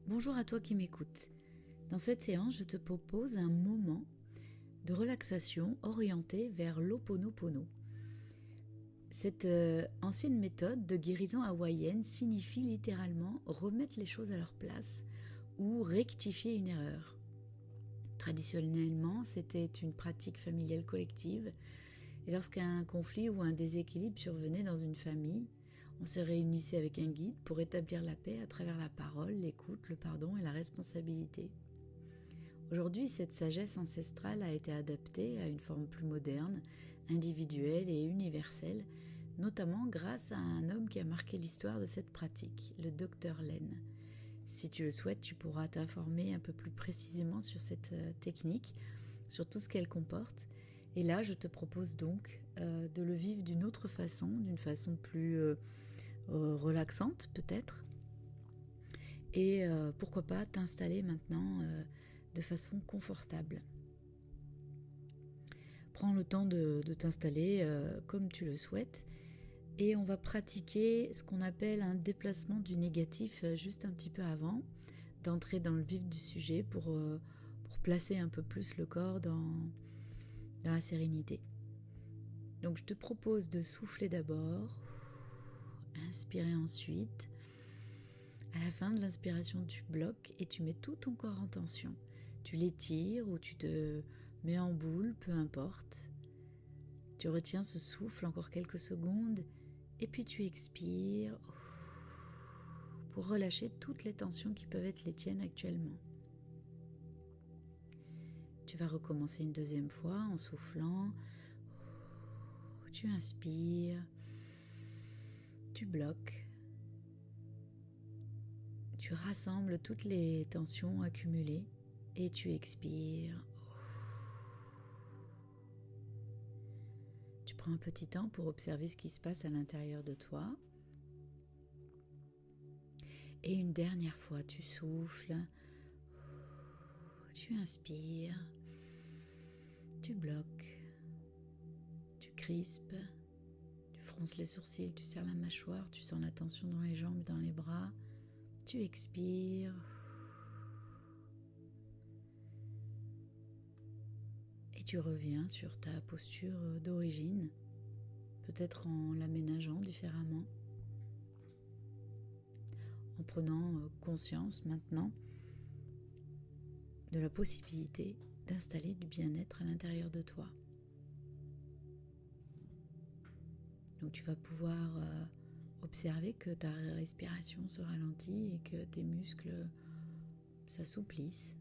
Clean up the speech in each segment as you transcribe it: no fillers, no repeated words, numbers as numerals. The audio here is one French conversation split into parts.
Bonjour à toi qui m'écoutes. Dans cette séance, je te propose un moment de relaxation orienté vers l'Ho'oponopono. Cette ancienne méthode de guérison hawaïenne signifie littéralement remettre les choses à leur place ou rectifier une erreur. Traditionnellement, c'était une pratique familiale collective et lorsqu'un conflit ou un déséquilibre survenait dans une famille, on se réunissait avec un guide pour établir la paix à travers la parole, l'écoute, le pardon et la responsabilité. Aujourd'hui, cette sagesse ancestrale a été adaptée à une forme plus moderne, individuelle et universelle, notamment grâce à un homme qui a marqué l'histoire de cette pratique, le Dr Len. Si tu le souhaites, tu pourras t'informer un peu plus précisément sur cette technique, sur tout ce qu'elle comporte. Et là, je te propose donc de le vivre d'une autre façon, d'une façon plus relaxante peut-être. Et pourquoi pas t'installer maintenant de façon confortable. Prends le temps de t'installer comme tu le souhaites. Et on va pratiquer ce qu'on appelle un déplacement du négatif juste un petit peu avant d'entrer dans le vif du sujet pour placer un peu plus le corps dans la sérénité. Donc je te propose de souffler d'abord, inspirer ensuite. À la fin de l'inspiration, tu bloques et tu mets tout ton corps en tension. Tu l'étires ou tu te mets en boule, peu importe. Tu retiens ce souffle encore quelques secondes et puis tu expires pour relâcher toutes les tensions qui peuvent être les tiennes actuellement. Tu vas recommencer une deuxième fois en soufflant. Tu inspires, tu bloques, tu rassembles toutes les tensions accumulées et tu expires. Tu prends un petit temps pour observer ce qui se passe à l'intérieur de toi. Et une dernière fois, tu souffles, tu inspires, tu bloques, tu crispes, tu fronces les sourcils, tu serres la mâchoire, tu sens la tension dans les jambes, dans les bras, tu expires. Et tu reviens sur ta posture d'origine, peut-être en l'aménageant différemment, en prenant conscience maintenant de la possibilité d'installer du bien-être à l'intérieur de toi. Donc tu vas pouvoir observer que ta respiration se ralentit et que tes muscles s'assouplissent.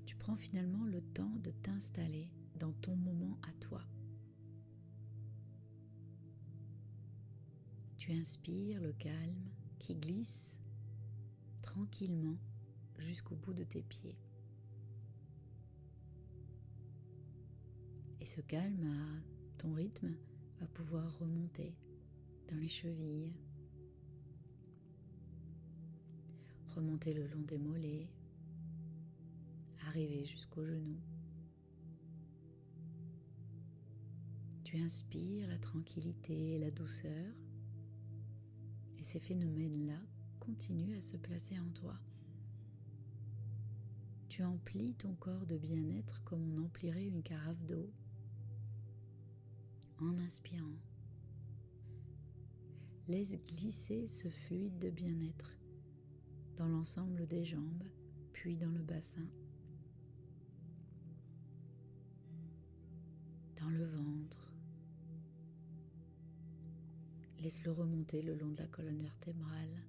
Tu prends finalement le temps de t'installer dans ton moment à toi. Tu inspires le calme qui glisse tranquillement jusqu'au bout de tes pieds. Et ce calme à ton rythme va pouvoir remonter dans les chevilles, remonter le long des mollets, arriver jusqu'aux genoux. Tu inspires la tranquillité et la douceur et ces phénomènes-là continuent à se placer en toi. Tu emplis ton corps de bien-être comme on emplirait une carafe d'eau en inspirant. Laisse glisser ce fluide de bien-être dans l'ensemble des jambes, puis dans le bassin, dans le ventre. Laisse-le remonter le long de la colonne vertébrale.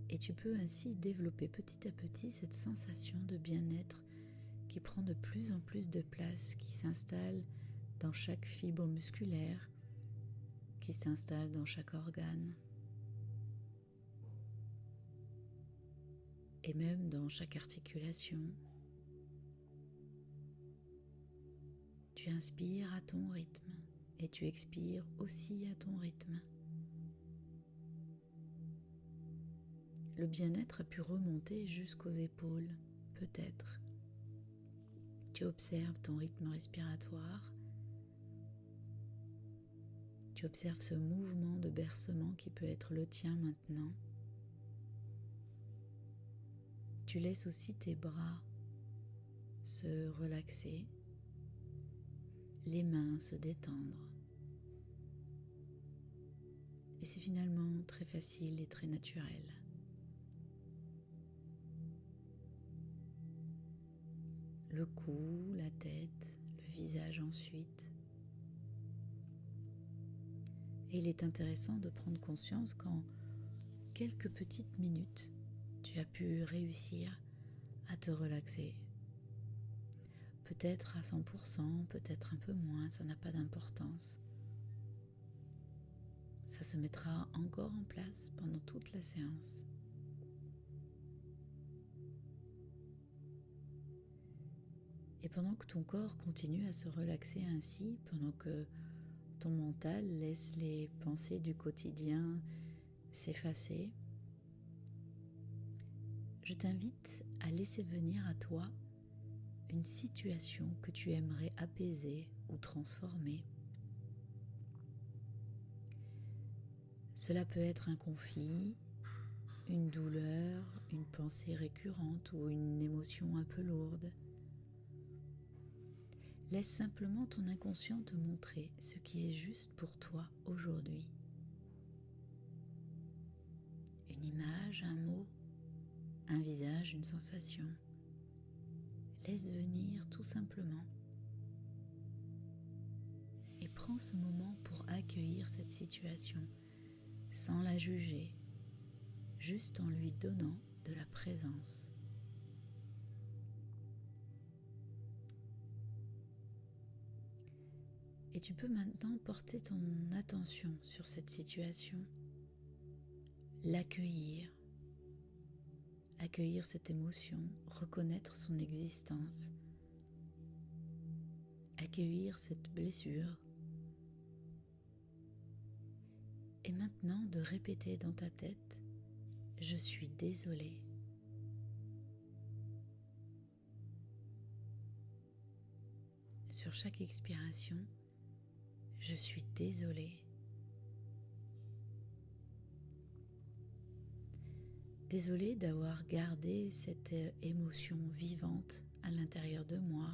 Et tu peux ainsi développer petit à petit cette sensation de bien-être qui prend de plus en plus de place, qui s'installe dans chaque fibre musculaire, qui s'installe dans chaque organe, et même dans chaque articulation. Tu inspires à ton rythme et tu expires aussi à ton rythme. Le bien-être a pu remonter jusqu'aux épaules, peut-être. Tu observes ton rythme respiratoire. Tu observes ce mouvement de bercement qui peut être le tien maintenant, tu laisses aussi tes bras se relaxer, les mains se détendre. Et c'est finalement très facile et très naturel. Le cou, la tête, le visage ensuite. Et il est intéressant de prendre conscience qu'en quelques petites minutes, tu as pu réussir à te relaxer. Peut-être à 100%, peut-être un peu moins, ça n'a pas d'importance. Ça se mettra encore en place pendant toute la séance. Et pendant que ton corps continue à se relaxer ainsi, pendant que ton mental laisse les pensées du quotidien s'effacer, je t'invite à laisser venir à toi une situation que tu aimerais apaiser ou transformer. Cela peut être un conflit, une douleur, une pensée récurrente ou une émotion un peu lourde. Laisse simplement ton inconscient te montrer ce qui est juste pour toi aujourd'hui. Une image, un mot, un visage, une sensation. Laisse venir tout simplement. Et prends ce moment pour accueillir cette situation, sans la juger, juste en lui donnant de la présence. Et tu peux maintenant porter ton attention sur cette situation, l'accueillir, accueillir cette émotion, reconnaître son existence, accueillir cette blessure. Et maintenant de répéter dans ta tête « Je suis désolée ». Sur chaque expiration, je suis désolée. Désolée d'avoir gardé cette émotion vivante à l'intérieur de moi.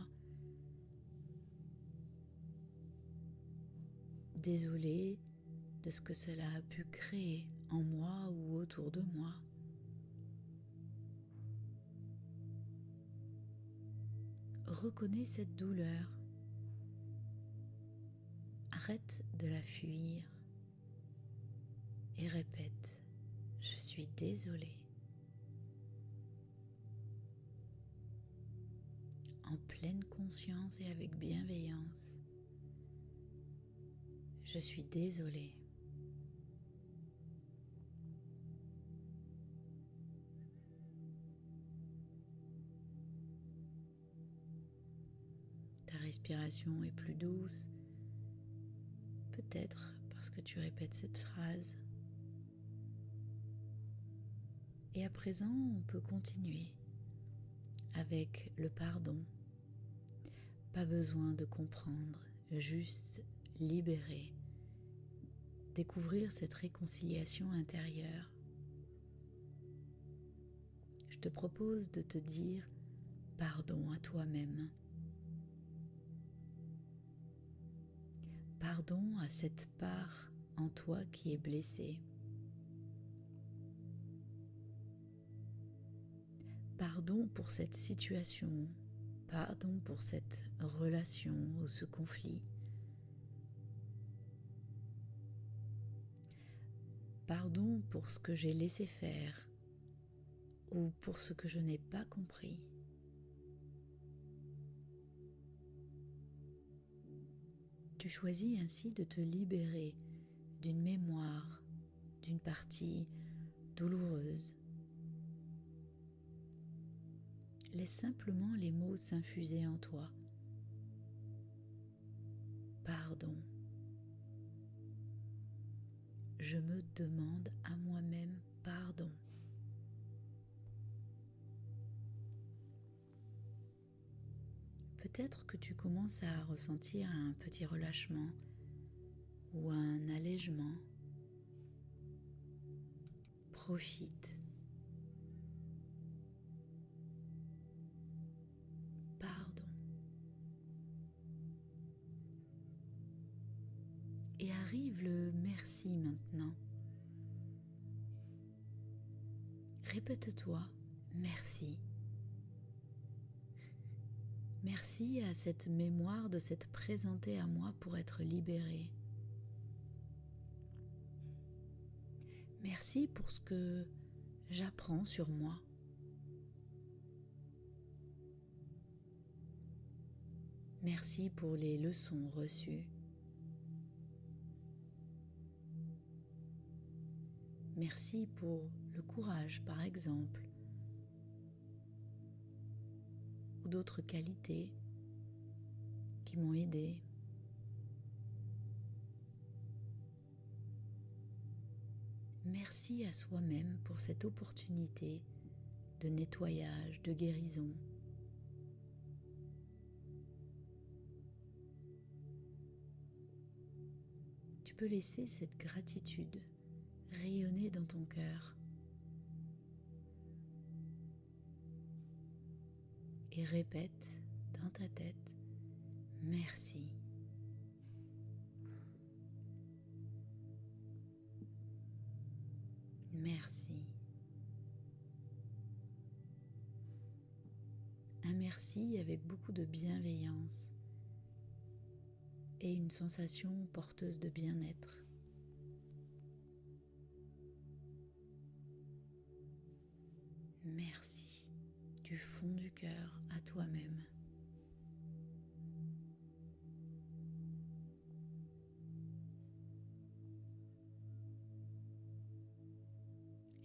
Désolée de ce que cela a pu créer en moi ou autour de moi. Reconnais cette douleur. Arrête de la fuir et répète « Je suis désolée ». En pleine conscience et avec bienveillance. Je suis désolée. Ta respiration est plus douce. Peut-être parce que tu répètes cette phrase. Et à présent, on peut continuer avec le pardon. Pas besoin de comprendre, juste libérer, découvrir cette réconciliation intérieure. Je te propose de te dire pardon à toi-même. Pardon à cette part en toi qui est blessée. Pardon pour cette situation, pardon pour cette relation ou ce conflit. Pardon pour ce que j'ai laissé faire ou pour ce que je n'ai pas compris. Tu choisis ainsi de te libérer d'une mémoire, d'une partie douloureuse. Laisse simplement les mots s'infuser en toi. Pardon. Je me demande à moi-même pardon. Peut-être que tu commences à ressentir un petit relâchement ou un allègement. Profite. Et arrive le merci maintenant. Répète-toi merci. Merci à cette mémoire de s'être présentée à moi pour être libérée. Merci pour ce que j'apprends sur moi. Merci pour les leçons reçues. Merci pour le courage, par exemple, ou d'autres qualités qui m'ont aidé. Merci à soi-même pour cette opportunité de nettoyage, de guérison. Tu peux laisser cette gratitude rayonner dans ton cœur et répète dans ta tête merci. Merci. Un merci avec beaucoup de bienveillance et une sensation porteuse de bien-être. Merci du fond du cœur à toi-même.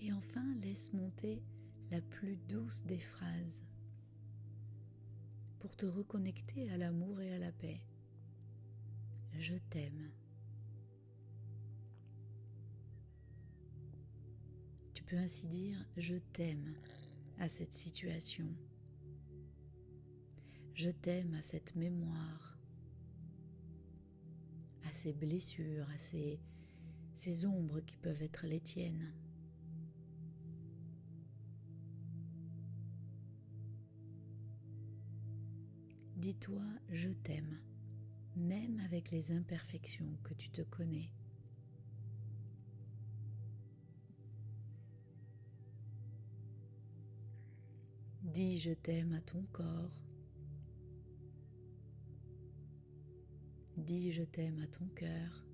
Et enfin, laisse monter la plus douce des phrases pour te reconnecter à l'amour et à la paix. Je t'aime. Tu peux ainsi dire je t'aime à cette situation. Je t'aime à cette mémoire, à ces blessures, à ces ombres qui peuvent être les tiennes. Dis-toi je t'aime, même avec les imperfections que tu te connais. Dis je t'aime à ton corps. Dis je t'aime à ton cœur.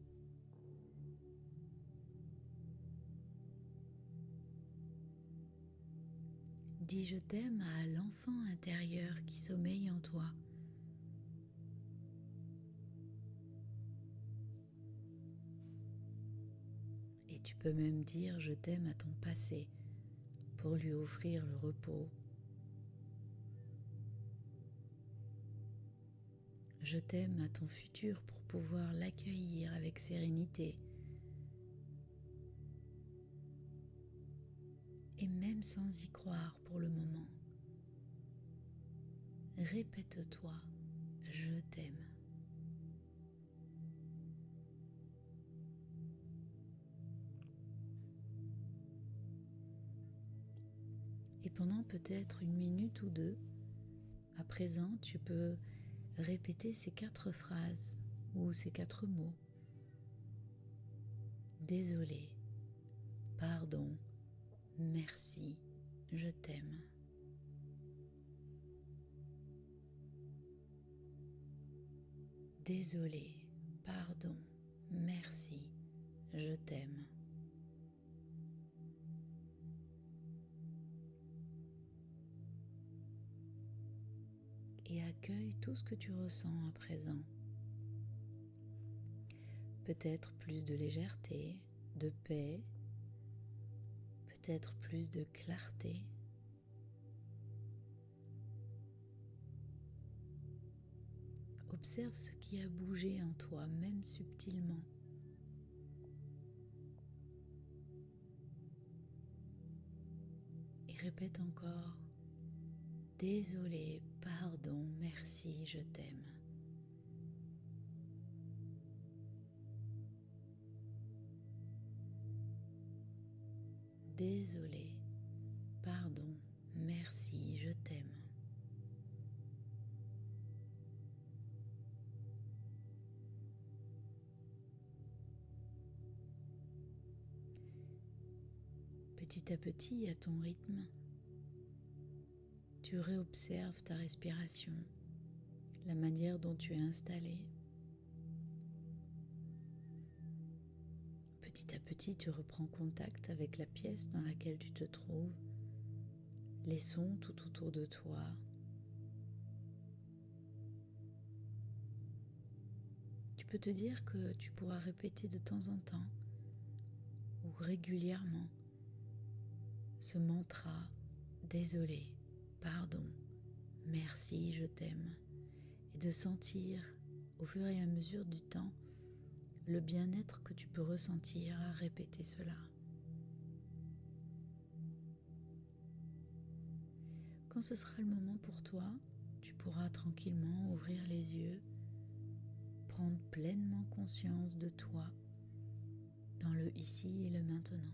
Dis je t'aime à l'enfant intérieur qui sommeille en toi. Et tu peux même dire je t'aime à ton passé pour lui offrir le repos. Je t'aime à ton futur pour pouvoir l'accueillir avec sérénité. Et même sans y croire pour le moment, répète-toi, je t'aime. Et pendant peut-être 1 minute ou 2, à présent, tu peux répéter ces 4 phrases ou ces 4 mots. Désolé, pardon, merci, je t'aime. Désolé, pardon, merci, je t'aime. Et accueille tout ce que tu ressens à présent. Peut-être plus de légèreté, de paix, peut-être plus de clarté. Observe ce qui a bougé en toi, même subtilement. Et répète encore. Désolé, pardon, merci, je t'aime. Désolé, pardon, merci, je t'aime. Petit à petit, à ton rythme, tu réobserves ta respiration, la manière dont tu es installé. Petit à petit, tu reprends contact avec la pièce dans laquelle tu te trouves, les sons tout autour de toi. Tu peux te dire que tu pourras répéter de temps en temps ou régulièrement ce mantra « Désolé, pardon, merci, je t'aime » et de sentir au fur et à mesure du temps le bien-être que tu peux ressentir à répéter cela. Quand ce sera le moment pour toi, tu pourras tranquillement ouvrir les yeux, prendre pleinement conscience de toi dans le ici et le maintenant.